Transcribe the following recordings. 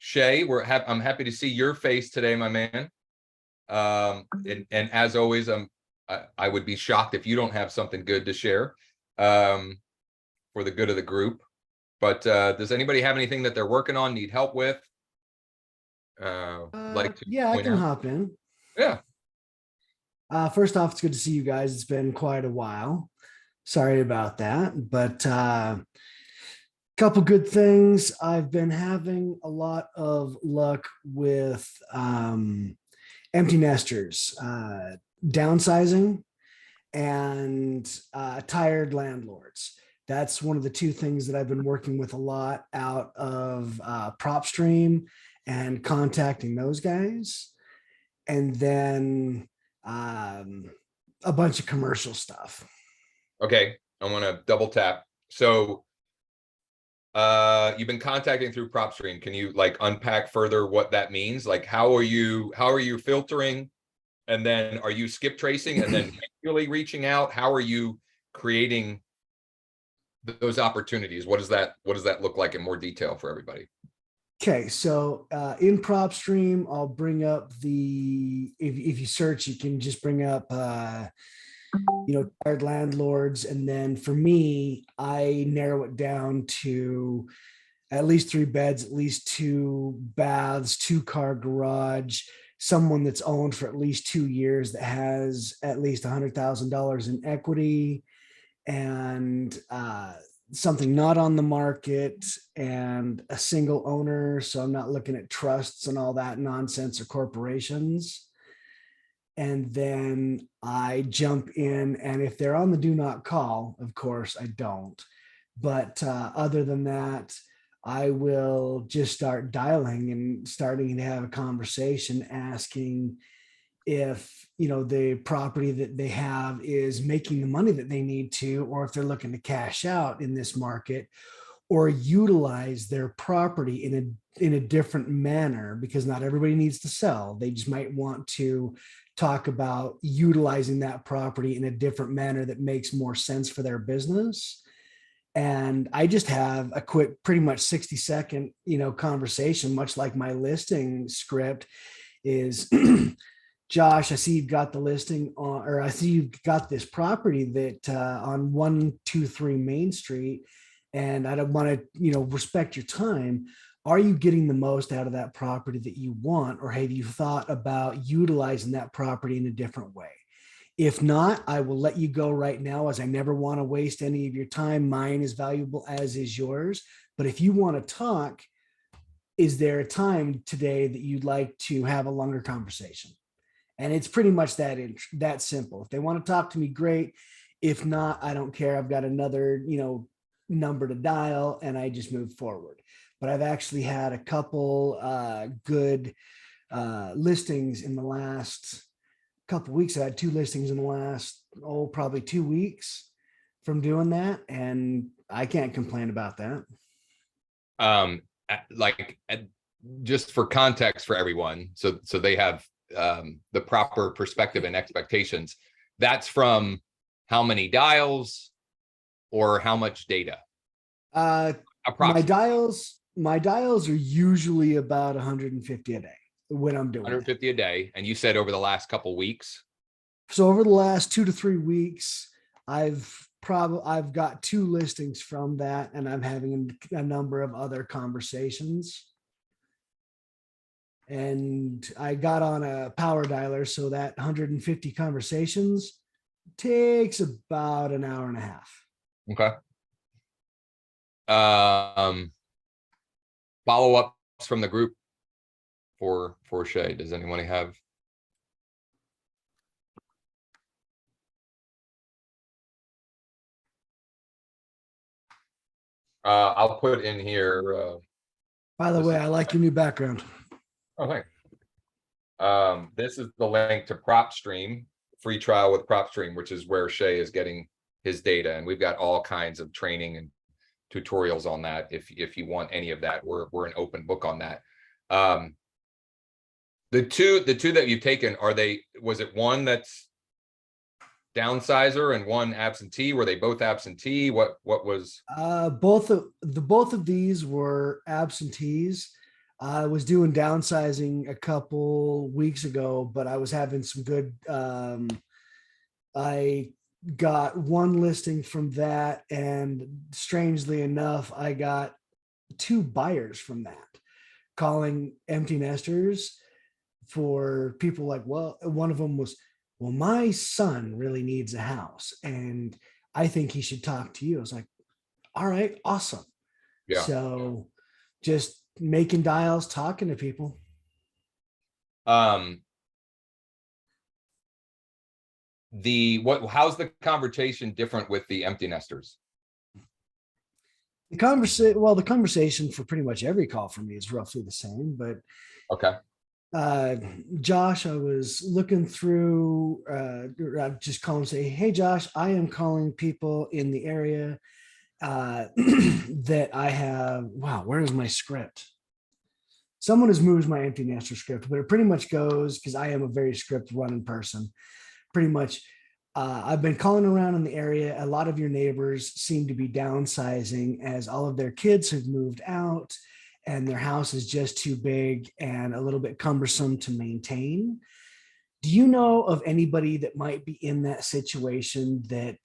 Chay, I'm happy to see your face today, my man. And as always, I would be shocked if you don't have something good to share for the good of the group. But does anybody have anything that they're working on, need help with? Like to Yeah, I point can out? hop in. Yeah. First off, it's good to see you guys. It's been quite a while. Sorry about that, but couple good things. I've been having a lot of luck with empty nesters, downsizing, and tired landlords. That's one of the two things that I've been working with a lot out of Propstream and contacting those guys. And then a bunch of commercial stuff. Okay. I want to double tap. So you've been contacting through Propstream. Can you like unpack further what that means? Like how are you filtering? And then are you skip tracing and then manually reaching out? How are you creating those opportunities? What does that look like in more detail for everybody? Okay, so in Propstream, I'll bring up if you search, you can just bring up tired landlords, and then for me, I narrow it down to at least 3 beds, at least 2 baths, 2-car garage, someone that's owned for at least 2 years that has at least $100,000 in equity, and something not on the market, and a single owner. So I'm not looking at trusts and all that nonsense or corporations. And then I jump in, and if they're on the do not call, of course I don't. But other than that, I will just start dialing and starting to have a conversation, asking if the property that they have is making the money that they need to, or if they're looking to cash out in this market, or utilize their property in a different manner, because not everybody needs to sell. They just might want to talk about utilizing that property in a different manner that makes more sense for their business. And I just have a quick, pretty much 60-second, conversation, much like my listing script is, Josh, I see you've got the listing on, or I see you've got this property that on 123 Main Street, and I don't want to, respect your time. Are you getting the most out of that property that you want, or have you thought about utilizing that property in a different way? If not, I will let you go right now, as I never want to waste any of your time. Mine is valuable, as is yours. But if you want to talk, is there a time today that you'd like to have a longer conversation? And it's pretty much that simple. If they want to talk to me, great. If not, I don't care. I've got another, number to dial, and I just move forward. But I've actually had a couple good listings in the last couple weeks. I had 2 listings in the last, probably 2 weeks from doing that. And I can't complain about that. Just for context for everyone, so they have the proper perspective and expectations. That's from how many dials or how much data? My dials are usually about 150 a day when I'm doing 150 a day. And you said over the last couple weeks. So over the last 2 to 3 weeks, I've got 2 listings from that, and I'm having a number of other conversations. And I got on a power dialer, so that 150 conversations takes about an hour and a half. Okay. Follow-ups from the group for Chay. Does anyone have? I'll put in here. By the way, I like your new background. Oh, thanks. This is the link to Propstream, free trial with Propstream, which is where Chay is getting his data. And we've got all kinds of training and tutorials on that. If you want any of that, we're an open book on that. The two that you've taken, was it one that's downsizer and one absentee? Were they both absentee? What was? Both of these were absentees. I was doing downsizing a couple weeks ago, but I was having some good. I got one listing from that, and strangely enough, I got two buyers from that, calling empty nesters for people like, well, one of them was, well, my son really needs a house and I think he should talk to you. I was like, all right, awesome. Yeah. So just making dials, talking to people. Um, how's the conversation different with the empty nesters? The conversation for pretty much every call for me is roughly the same, but Okay. uh, Josh, I was looking through, I just call and say, hey, Josh, I am calling people in the area that I have. Wow, where is my script? Someone has moved my empty nester script, but it pretty much goes, because I am a very script running person. Pretty much, I've been calling around in the area. A lot of your neighbors seem to be downsizing as all of their kids have moved out and their house is just too big and a little bit cumbersome to maintain. Do you know of anybody that might be in that situation that,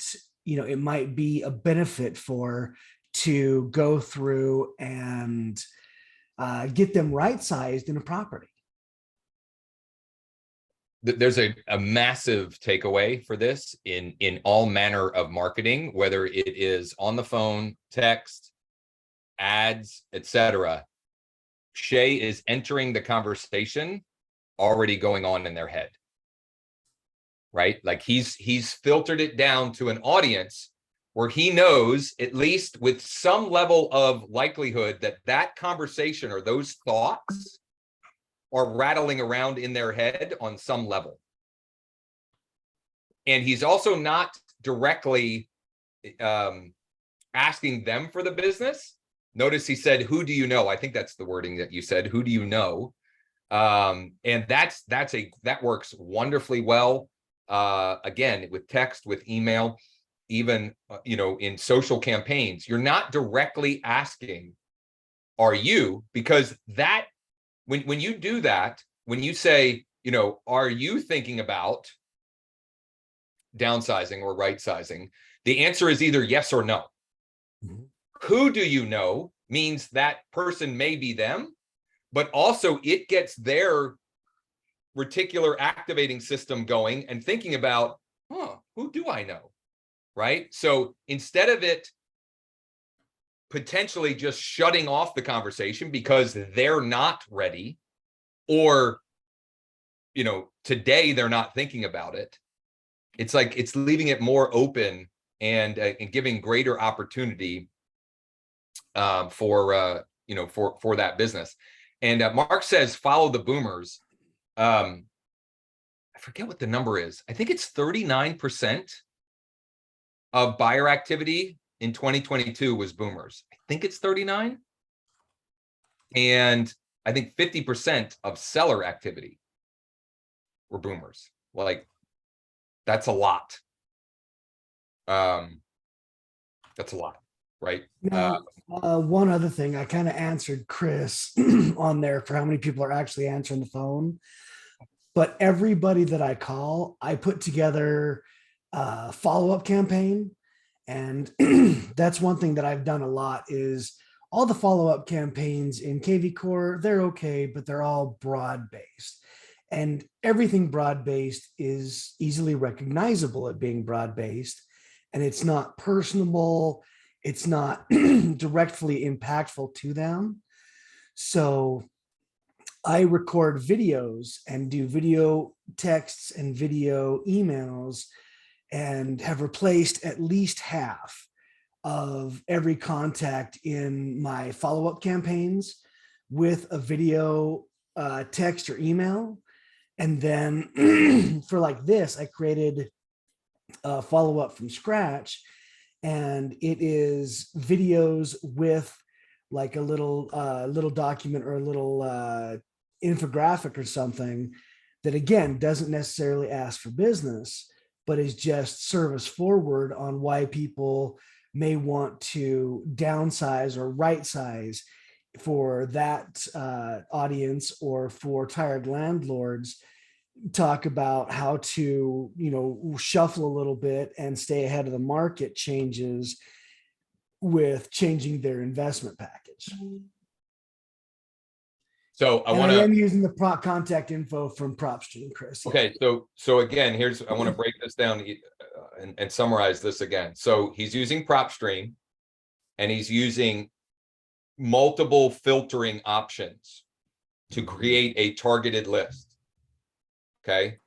it might be a benefit for to go through and get them right sized in a property? There's a massive takeaway for this in all manner of marketing, whether it is on the phone, text, ads, etc. Chay is entering the conversation already going on in their head, right? Like he's filtered it down to an audience where he knows, at least with some level of likelihood, that that conversation or those thoughts are rattling around in their head on some level. And he's also not directly asking them for the business. Notice he said, who do you know? I think that's the wording that you said, who do you know? And that works wonderfully well. Again, with text, with email, even, in social campaigns, you're not directly asking, are you? Because that, when you do that, when you say, are you thinking about downsizing or right sizing, the answer is either yes or no. Mm-hmm. Who do you know means that person may be them, but also it gets their reticular activating system going and thinking about, who do I know? Right? So instead of it potentially just shutting off the conversation because they're not ready, or, today they're not thinking about it, it's like it's leaving it more open and giving greater opportunity for that business. And Mark says, follow the boomers. I forget what the number is. I think it's 39% of buyer activity in 2022 was boomers. I think it's 39. And I think 50% of seller activity were boomers. Like, that's a lot. That's a lot, right? Now, one other thing, I kind of answered Chris on there for how many people are actually answering the phone. But everybody that I call, I put together a follow-up campaign. And that's one thing that I've done a lot is all the follow-up campaigns in kvCORE, they're okay, but they're all broad-based. And everything broad-based is easily recognizable at being broad-based. And it's not personable. It's not directly impactful to them. So I record videos and do video texts and video emails and have replaced at least half of every contact in my follow-up campaigns with a video, text or email. And then for like this, I created a follow-up from scratch, and it is videos with like a little document or a little infographic or something that, again, doesn't necessarily ask for business, but is just service forward on why people may want to downsize or right size for that audience or for tired landlords, talk about how to, shuffle a little bit and stay ahead of the market changes with changing their investment package. So I And want I to, am using the contact info from Propstream, Chris. Yeah. okay. So again, I want to break this down and summarize this again. So he's using Propstream and he's using multiple filtering options to create a targeted list. Okay.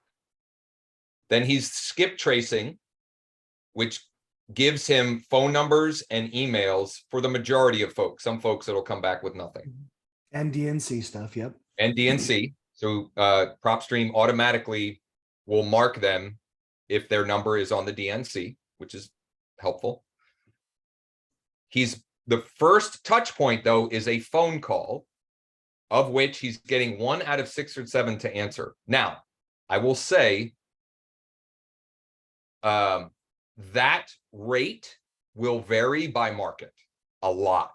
Then he's skip tracing, which gives him phone numbers and emails for the majority of folks. Some folks it'll come back with nothing. And DNC stuff. Yep. And DNC. So Propstream automatically will mark them if their number is on the DNC, which is helpful. The first touch point, though, is a phone call, of which he's getting 1 out of 6 or 7 to answer. Now, I will say that rate will vary by market a lot.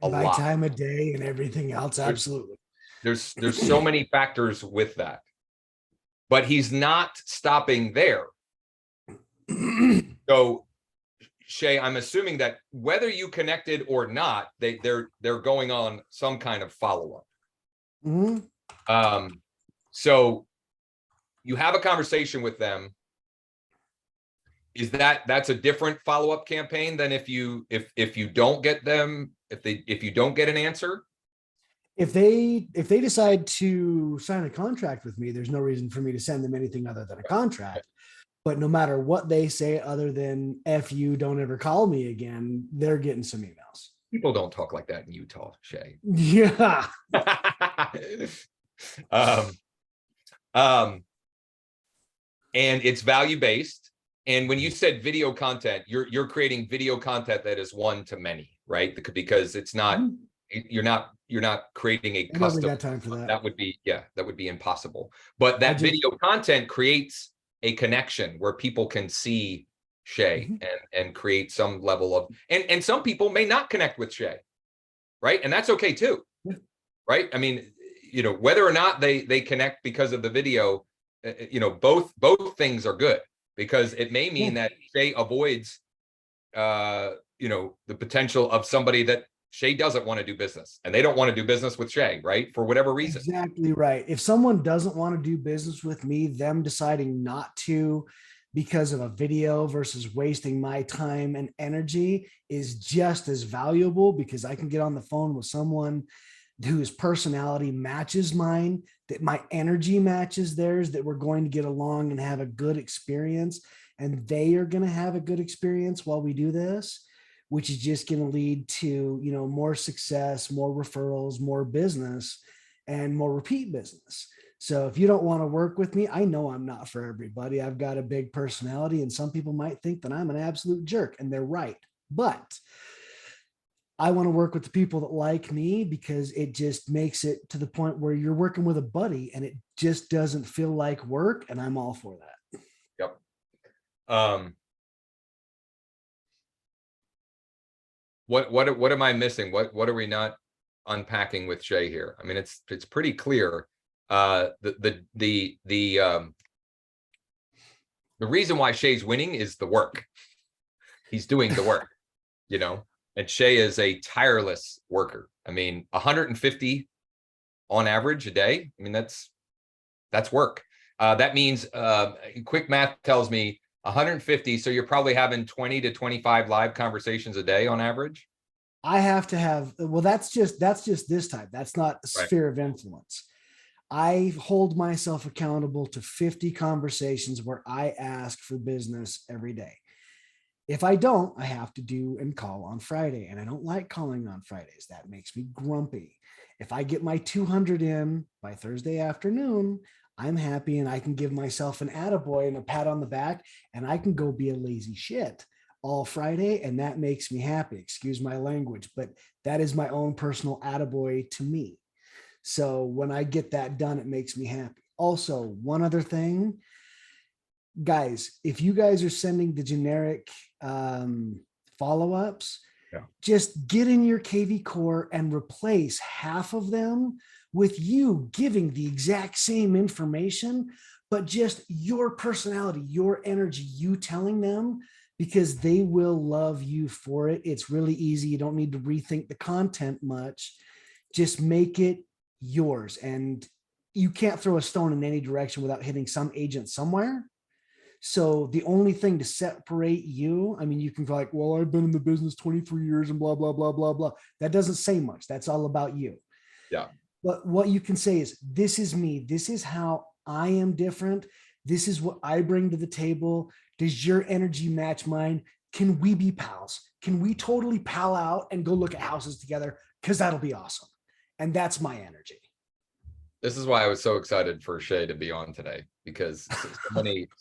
By time of day and everything else. Absolutely. There's so many factors with that. But he's not stopping there. So, Chay, I'm assuming that whether you connected or not, they're going on some kind of follow-up. Mm-hmm. So you have a conversation with them. Is that's a different follow-up campaign than if you don't get them, if you don't get an answer? If they decide to sign a contract with me, there's no reason for me to send them anything other than a contract. But no matter what they say, other than "F you, don't ever call me again," they're getting some emails. People don't talk like that in Utah, Chay. Yeah. And it's value-based. And when you said video content, you're creating video content that is one to many, right? Because it's not, you're not creating a custom. I got time for that. That would be impossible. But that video content creates a connection where people can see Chay and create some level of, and some people may not connect with Chay, right? And that's okay too, right? I mean, whether or not they connect because of the video, both things are good, because it may mean that Chay avoids, the potential of somebody that Chay doesn't want to do business, and they don't want to do business with Chay, right? For whatever reason. Exactly right. If someone doesn't want to do business with me, them deciding not to because of a video versus wasting my time and energy is just as valuable, because I can get on the phone with someone whose personality matches mine, that my energy matches theirs, that we're going to get along and have a good experience, and they are going to have a good experience while we do this, which is just going to lead to, more success, more referrals, more business, and more repeat business. So if you don't want to work with me, I know I'm not for everybody. I've got a big personality, and some people might think that I'm an absolute jerk, and they're right. But I want to work with the people that like me, because it just makes it to the point where you're working with a buddy and it just doesn't feel like work. And I'm all for that. Yep. What am I missing? What are we not unpacking with Chay here? I mean, it's pretty clear. The reason why Shay's winning is the work. He's doing the work, and Chay is a tireless worker. I mean, 150 on average a day. I mean, that's work. That means quick math tells me 150. So you're probably having 20 to 25 live conversations a day on average. I have to have, well, that's just this type. That's not a sphere of influence. I hold myself accountable to 50 conversations where I ask for business every day. If I don't, I have to do and call on Friday. And I don't like calling on Fridays. That makes me grumpy. If I get my 200 in by Thursday afternoon, I'm happy, and I can give myself an attaboy and a pat on the back, and I can go be a lazy shit all Friday. And that makes me happy. Excuse my language, but that is my own personal attaboy to me. So when I get that done, it makes me happy. Also, one other thing, guys, if you guys are sending the generic follow-ups, Just get in your kvCORE and replace half of them with you giving the exact same information, but just your personality, your energy, you telling them, because they will love you for it. It's really easy. You don't need to rethink the content much. Just make it yours. And you can't throw a stone in any direction without hitting some agent somewhere. So the only thing to separate you, I mean, you can go like, well, I've been in the business 23 years and blah, blah, blah, blah, blah. That doesn't say much. That's all about you. Yeah. But what you can say is, this is me. This is how I am different. This is what I bring to the table. Does your energy match mine? Can we be pals? Can we totally pal out and go look at houses together? Because that'll be awesome. And that's my energy. This is why I was so excited for Chay to be on today, because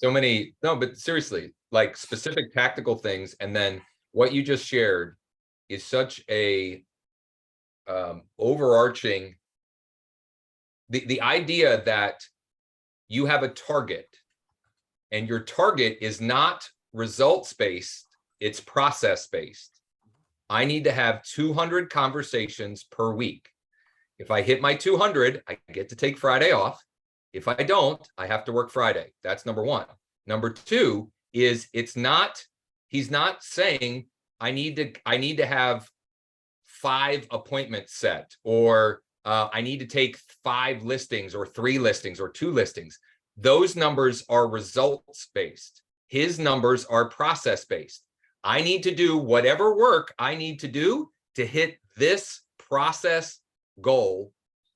so many, no, but seriously, like specific tactical things. And then what you just shared is such a overarching, the idea that you have a target and your target is not results based, it's process based. I need to have 200 conversations per week. If I hit my 200, I get to take Friday off. If I don't, I have to work Friday. That's number one. Number two is he's not saying I need to have 5 appointments set, or I need to take 5 listings or 3 listings or 2 listings. Those numbers are results based. His numbers are process based. I need to do whatever work I need to do to hit this process goal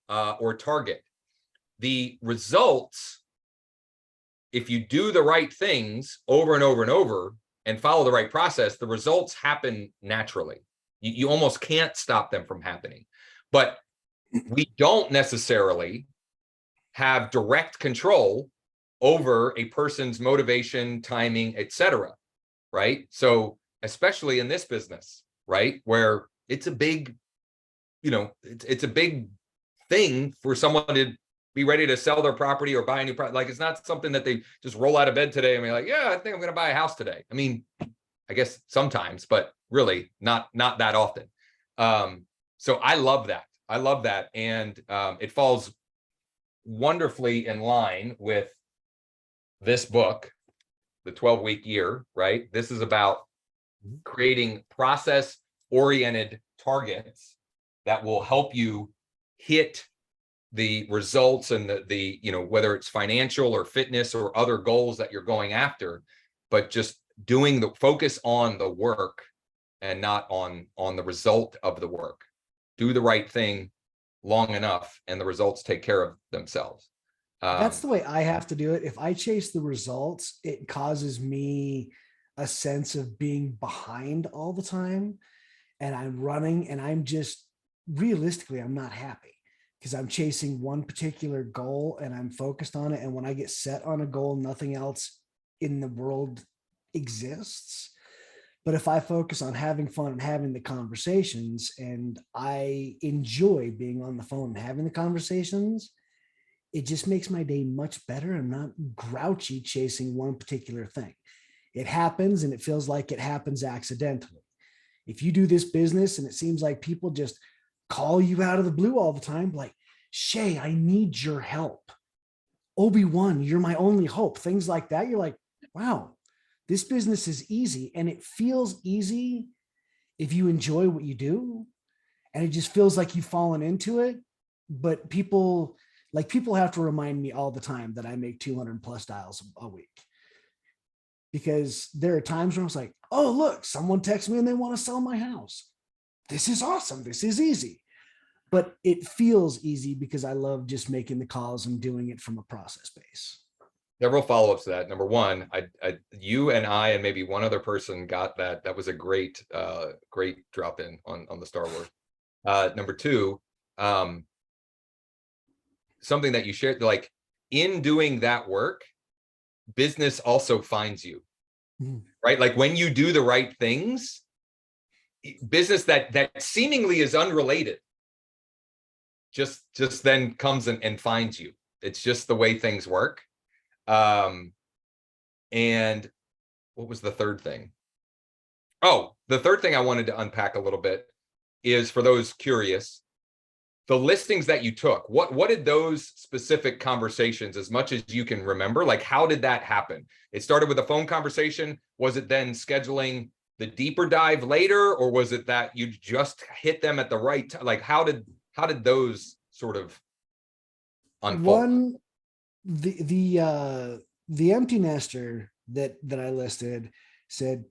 or target. The results, if you do the right things over and over and over and follow the right process, the results happen naturally. You almost can't stop them from happening. But we don't necessarily have direct control over a person's motivation, timing, etc. Right? So especially in this business, right, where it's a big, it's a big thing for someone to be ready to sell their property or buy a new property. Like, it's not something that they just roll out of bed today and be like, yeah, I think I'm going to buy a house today. I mean, I guess sometimes, but really not that often. So I love that. I love that. And it falls wonderfully in line with this book, The 12-Week Year, right? This is about creating process-oriented targets that will help you hit the results and the whether it's financial or fitness or other goals that you're going after, but just doing the focus on the work and not on the result of the work. Do the right thing long enough and the results take care of themselves. That's the way I have to do it. If I chase the results, it causes me a sense of being behind all the time, and I'm running, and I'm just, realistically, I'm not happy because I'm chasing one particular goal and I'm focused on it. And when I get set on a goal, nothing else in the world exists. But if I focus on having fun and having the conversations, and I enjoy being on the phone and having the conversations, it just makes my day much better. I'm not grouchy chasing one particular thing. It happens, and it feels like it happens accidentally. If you do this business and it seems like people just call you out of the blue all the time, like, Chay, I need your help. Obi-Wan, you're my only hope. Things like that. You're like, wow, this business is easy. And it feels easy if you enjoy what you do. And it just feels like you've fallen into it. But people have to remind me all the time that I make 200 plus dials a week. Because there are times where I was like, oh, look, someone texts me and they want to sell my house. This is awesome. This is easy. But it feels easy because I love just making the calls and doing it from a process base. Several follow-ups to that. Number one, you and I and maybe one other person got that. That was a great drop in on the Star Wars. Number two, something that you shared, like, in doing that work, business also finds you, right? Like, when you do the right things, business that seemingly is unrelated just then comes and finds you. It's just the way things work. And what was the third thing? Oh, the third thing I wanted to unpack a little bit is, for those curious, the listings that you took, what did those specific conversations, as much as you can remember, like how did that happen? It started with a phone conversation. Was it then scheduling the deeper dive later, or was it that you just hit them at the right time? Like how did those sort of unfold? One, the empty nester that I listed said,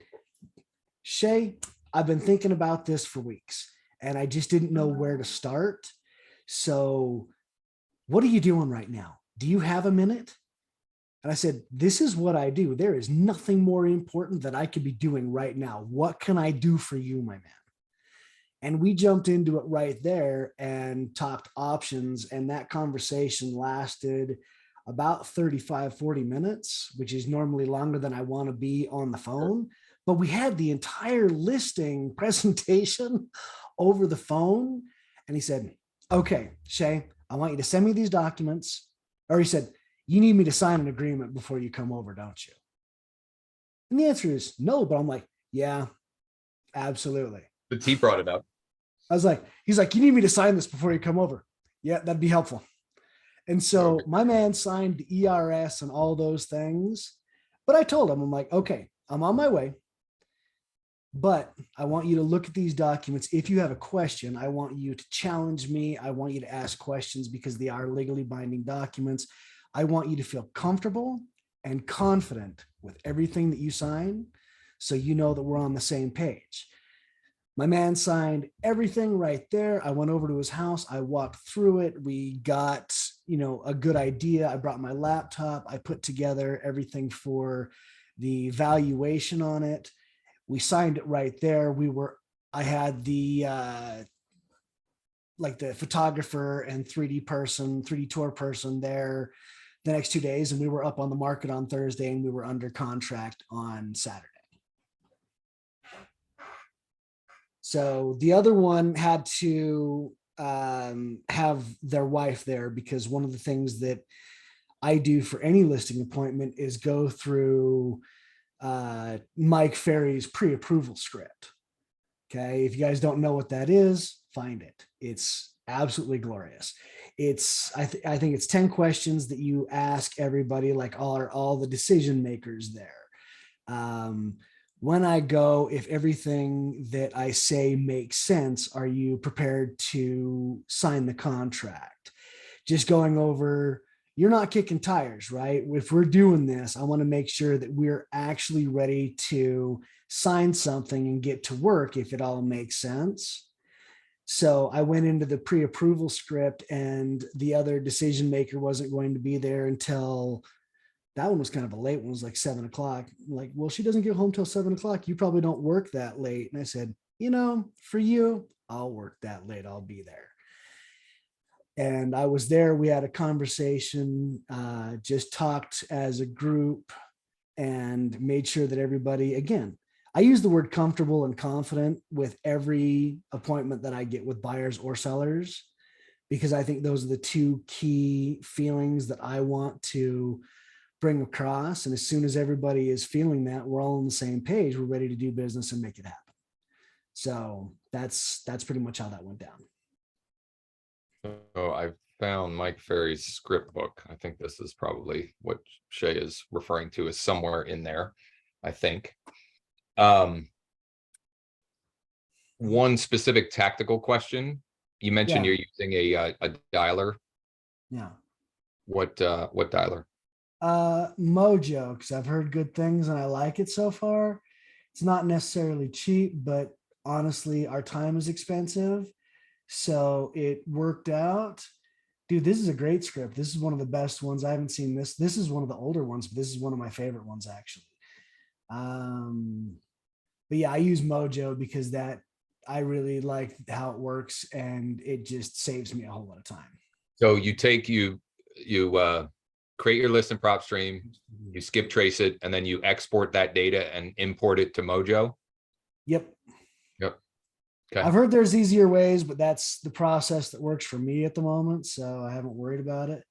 Shay, I've been thinking about this for weeks and I just didn't know where to start. So what are you doing right now? Do you have a minute? And I said, this is what I do. There is nothing more important that I could be doing right now. What can I do for you, my man? And we jumped into it right there and talked options. And that conversation lasted about 35-40 minutes, which is normally longer than I want to be on the phone. But we had the entire listing presentation over the phone. And he said, okay, Shay, I want you to send me these documents. Or he said, you need me to sign an agreement before you come over, don't you? And the answer is no, but I'm like, yeah, absolutely. The T brought it up. I was like, he's like, you need me to sign this before you come over. Yeah, that'd be helpful. And so my man signed the ERS and all those things. But I told him, I'm like, okay, I'm on my way. But I want you to look at these documents. If you have a question, I want you to challenge me. I want you to ask questions because they are legally binding documents. I want you to feel comfortable and confident with everything that you sign, so you know that we're on the same page. My man signed everything right there. I went over to his house. I walked through it. We got, a good idea. I brought my laptop. I put together everything for the valuation on it. We signed it right there. I had the the photographer and 3D tour person there the next 2 days. And we were up on the market on Thursday and we were under contract on Saturday. So the other one had to have their wife there, because one of the things that I do for any listing appointment is go through Mike Ferry's pre-approval script. Okay. If you guys don't know what that is, find it. It's absolutely glorious. I think it's 10 questions that you ask everybody, like all the decision makers there. When I go, if everything that I say makes sense, are you prepared to sign the contract? Just going over, you're not kicking tires, right? If we're doing this, I want to make sure that we're actually ready to sign something and get to work if it all makes sense. So I went into the pre-approval script, and the other decision maker wasn't going to be there until, that one was kind of a late one, it was like 7:00. I'm like, well, she doesn't get home till 7:00. You probably don't work that late. And I said, for you, I'll work that late. I'll be there. And I was there. We had a conversation, just talked as a group and made sure that everybody, again, I use the word comfortable and confident with every appointment that I get with buyers or sellers, because I think those are the two key feelings that I want to bring across. And as soon as everybody is feeling that, we're all on the same page, we're ready to do business and make it happen. So that's pretty much how that went down. Oh, I found Mike Ferry's script book. I think this is probably what Shay is referring to, is somewhere in there, I think. One specific tactical question. You mentioned you're using a dialer. Yeah. What dialer? Mojo, because I've heard good things and I like it so far. It's not necessarily cheap, but honestly, our time is expensive. So it worked out. Dude, this is a great script. This is one of the best ones. I haven't seen this. This is one of the older ones, but this is one of my favorite ones, actually. But yeah, I use Mojo because I really like how it works, and it just saves me a whole lot of time. So you create your list in Propstream, you skip trace it, and then you export that data and import it to Mojo. Yep. Okay. I've heard there's easier ways, but that's the process that works for me at the moment. So I haven't worried about it.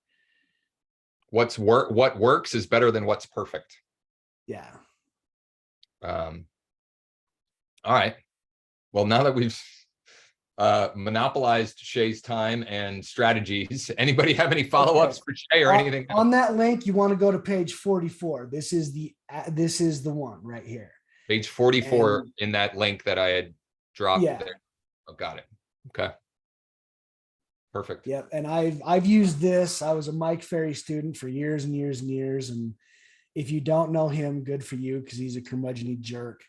What works is better than what's perfect. Yeah. All right. Well, now that we've monopolized Shay's time and strategies, anybody have any follow-ups for Shay or anything else? On that link, you want to go to page 44. This is the one right here. Page 44 And in that link that I had dropped yeah. there. Oh, got it. Okay. Perfect. Yep. And I've used this. I was a Mike Ferry student for years and years and years. And if you don't know him, good for you, because he's a curmudgeon jerk.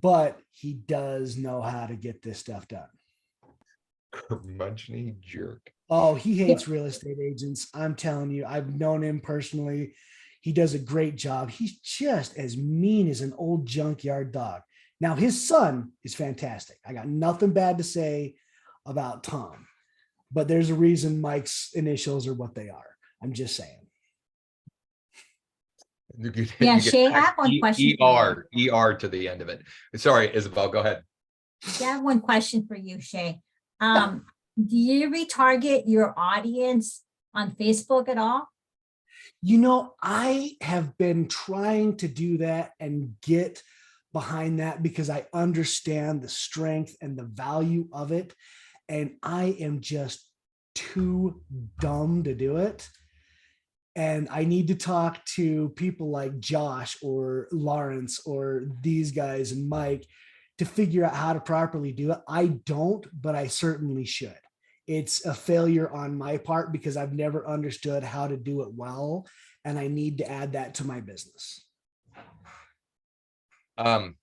But he does know how to get this stuff done. Curmudgeon jerk. Oh, he hates real estate agents. I'm telling you, I've known him personally. He does a great job. He's just as mean as an old junkyard dog. Now, his son is fantastic. I got nothing bad to say about Tom, but there's a reason Mike's initials are what they are. I'm just saying. Yeah, Shay, I have one question. ER to the end of it. Sorry, Isabel, go ahead. Yeah, I have one question for you, Shay. Do you retarget your audience on Facebook at all? You know, I have been trying to do that and get behind that because I understand the strength and the value of it. And I am just too dumb to do it. And I need to talk to people like Josh or Lawrence or these guys and Mike to figure out how to properly do it. I don't, but I certainly should. It's a failure on my part because I've never understood how to do it well. And I need to add that to my business. I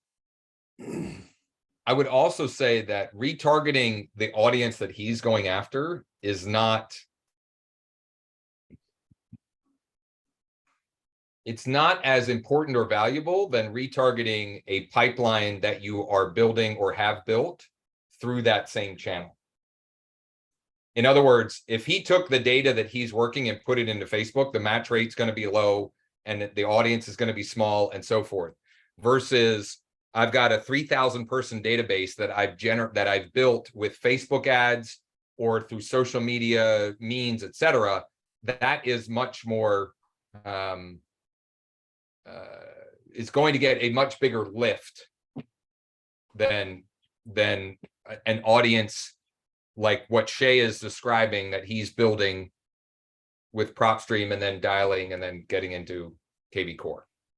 would also say that retargeting the audience that he's going after is not, it's not as important or valuable than retargeting a pipeline that you are building or have built through that same channel. In other words, if he took the data that he's working and put it into Facebook, the match rate's going to be low and the audience is going to be small and so forth. Versus I've got a 3,000 person database that I've built with Facebook ads or through social media means, etc. That is much more, is going to get a much bigger lift than an audience like what Shay is describing that he's building with Propstream and then dialing and then getting into kvCORE.